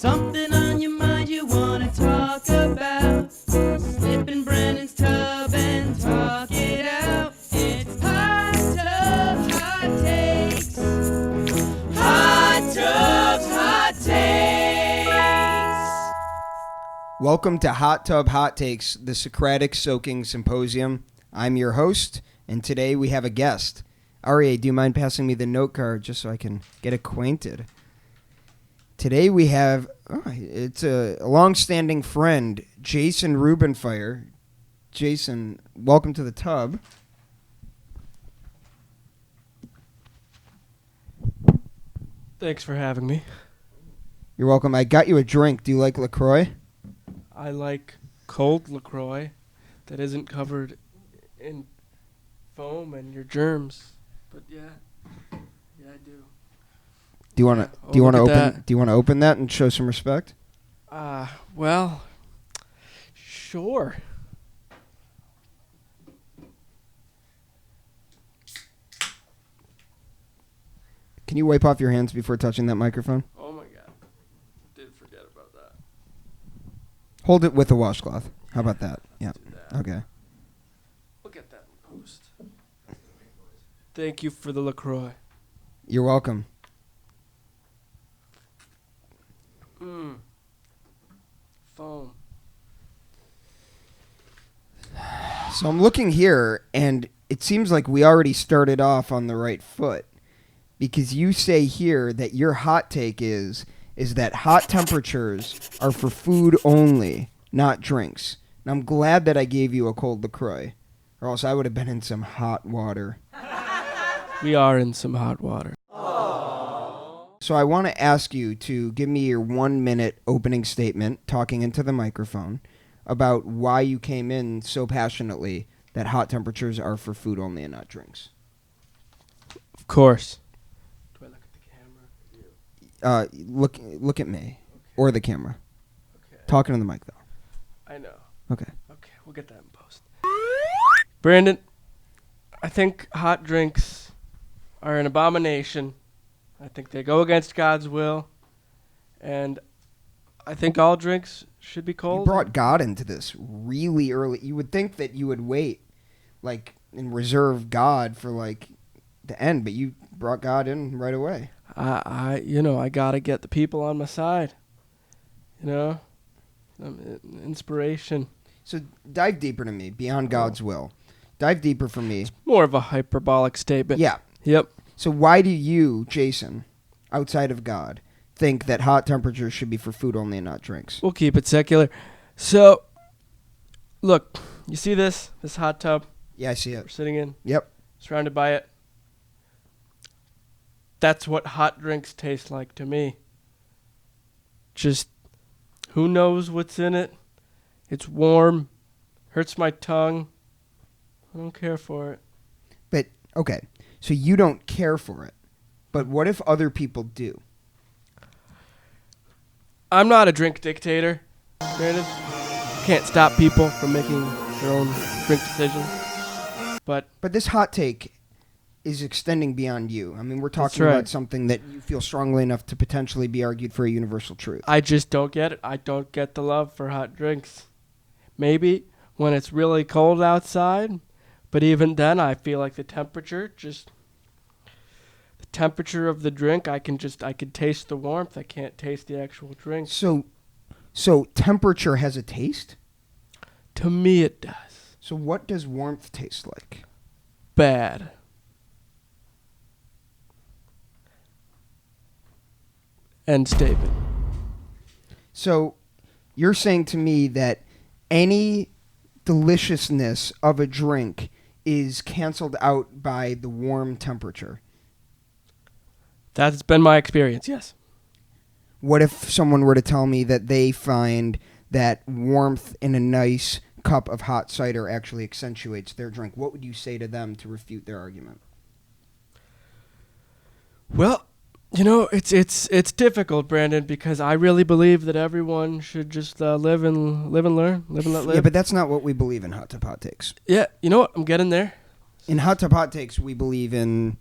Something on your mind you wanna talk about. Slip in Brandon's tub and talk it out. It's Hot Tubs, Hot Takes. Hot Tubs, Hot Takes. Welcome to Hot Tub Hot Takes, the Socratic Soaking Symposium. I'm your host, and today we have a guest. Aria, do you mind passing me the note card just so I can get acquainted? Today we have, it's a long-standing friend, Jason Rubenfire. Jason, welcome to the tub. Thanks for having me. You're welcome. I got you a drink. Do you like LaCroix? I like cold LaCroix that isn't covered in foam and your germs. But yeah, I do. Do you want to open that and show some respect? Well, sure. Can you wipe off your hands before touching that microphone? Oh my God, did forget about that. Hold it with a washcloth. How about that? Yeah. Okay. We'll get that in post. Thank you for the LaCroix. You're welcome. Foam. So I'm looking here, and it seems like we already started off on the right foot, because you say here that your hot take is that hot temperatures are for food only, not drinks. And I'm glad that I gave you a cold LaCroix, or else I would have been in some hot water. We are in some hot water. So I want to ask you to give me your 1-minute opening statement, talking into the microphone, about why you came in so passionately that hot temperatures are for food only and not drinks. Of course. Do I look at the camera? Look at me, Okay. or the camera. Okay. Talking to the mic, though. I know. Okay. Okay, we'll get that in post. Brandon, I think hot drinks are an abomination. I think they go against God's will. And I think all drinks should be cold. You brought God into this really early. You would think that you would wait, and reserve God for, the end, but you brought God in right away. I gotta get the people on my side. Inspiration. So dive deeper to me, beyond God's will. Dive deeper for me. More of a hyperbolic statement. Yeah. Yep. So why do you, Jason, outside of God, think that hot temperatures should be for food only and not drinks? We'll keep it secular. So, look, you see this hot tub Yeah, I see we're it. sitting in? Yep. Surrounded by it. That's what hot drinks taste like to me. Just, who knows what's in it? It's warm, hurts my tongue. I don't care for it. But, okay, so you don't care for it. But what if other people do? I'm not a drink dictator, Brandon. Can't stop people from making their own drink decisions. But this hot take is extending beyond you. I mean, we're talking right. about something that you feel strongly enough to potentially be argued for a universal truth. I just don't get it. I don't get the love for hot drinks. Maybe when it's really cold outside, but even then I feel like the temperature of the drink, I can taste the warmth. I can't taste the actual drink. So temperature has a taste? To me it does. So what does warmth taste like? Bad. End statement. So you're saying to me that any deliciousness of a drink is canceled out by the warm temperature. That's been my experience, yes. What if someone were to tell me that they find that warmth in a nice cup of hot cider actually accentuates their drink? What would you say to them to refute their argument? Well, it's difficult, Brandon, because I really believe that everyone should just live and learn, live and let live. Yeah, but that's not what we believe in Hot Tub Hot Takes. Yeah, you know what? I'm getting there. In Hot Tub Hot Takes, we believe in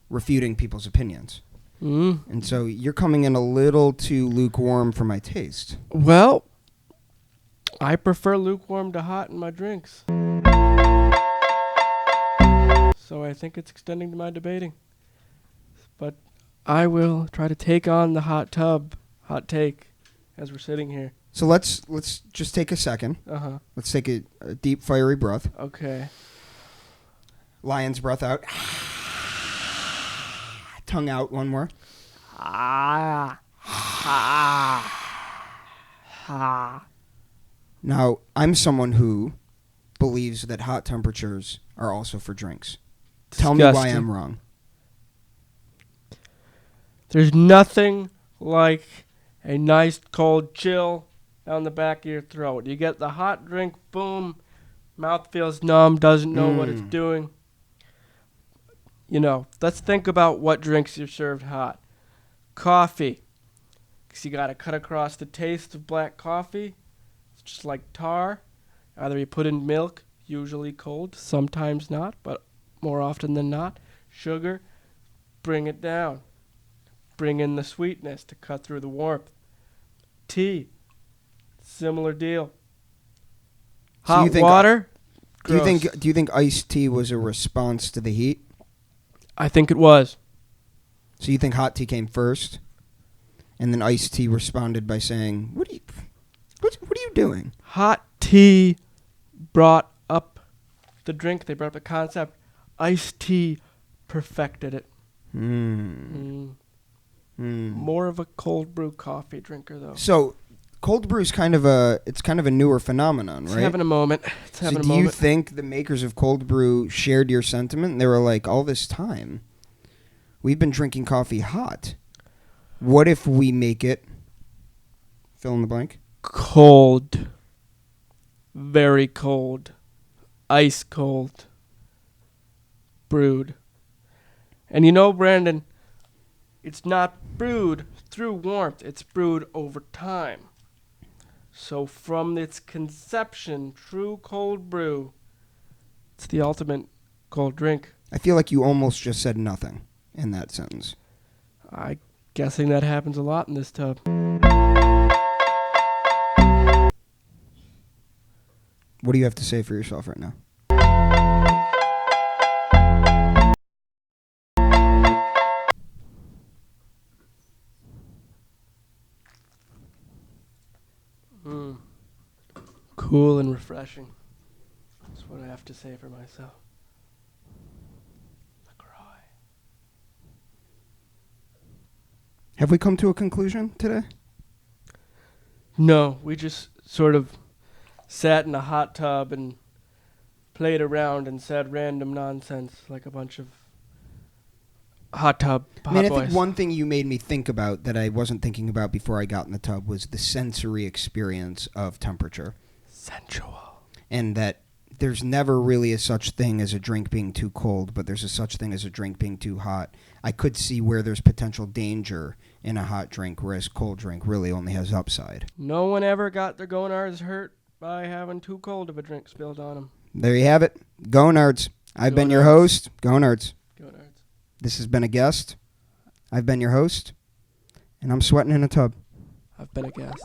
refuting people's opinions. And so you're coming in a little too lukewarm for my taste. Well, I prefer lukewarm to hot in my drinks. So I think it's extending to my debating. But I will try to take on the hot take, as we're sitting here. So let's just take a second. Uh-huh. Let's take a deep, fiery breath. Okay. Lion's breath out. Tongue out one more. Now, I'm someone who believes that hot temperatures are also for drinks. Tell me why I'm wrong. There's nothing like a nice cold chill down the back of your throat. You get the hot drink, boom, mouth feels numb, doesn't know what it's doing. You know, let's think about what drinks you're served hot. Coffee. Because you got to cut across the taste of black coffee. It's just like tar. Either you put in milk, usually cold, sometimes not, but more often than not. Sugar, bring it down. Bring in the sweetness to cut through the warmth. Tea, similar deal. Hot water. Do you think iced tea was a response to the heat? I think it was. So you think hot tea came first, and then iced tea responded by saying, "What are you doing?" Hot tea brought up the drink. They brought up the concept. Iced tea perfected it. More of a cold brew coffee drinker, though. So, cold brew is kind of a newer phenomenon, right? It's having a moment. Do you think the makers of cold brew shared your sentiment? And they were like, all this time, we've been drinking coffee hot. What if we make it, fill in the blank? Cold. Very cold. Ice cold. Brewed. And you know, Brandon, it's not brewed through warmth. It's brewed over time. So from its conception, true cold brew, it's the ultimate cold drink. I feel like you almost just said nothing in that sentence. I'm guessing that happens a lot in this tub. What do you have to say for yourself right now? Cool and refreshing. That's what I have to say for myself. Have we come to a conclusion today? No, we just sort of sat in a hot tub and played around and said random nonsense like a bunch of hot boys. I think one thing you made me think about that I wasn't thinking about before I got in the tub was the sensory experience of temperature. Sensual. And that there's never really a such thing as a drink being too cold, but there's a such thing as a drink being too hot. I could see where there's potential danger in a hot drink, whereas cold drink really only has upside. No one ever got their gonards hurt by having too cold of a drink spilled on them. There you have it. Gonards. I've been your host, Gonards. This has been a guest. I've been your host, and I'm sweating in a tub. I've been a guest.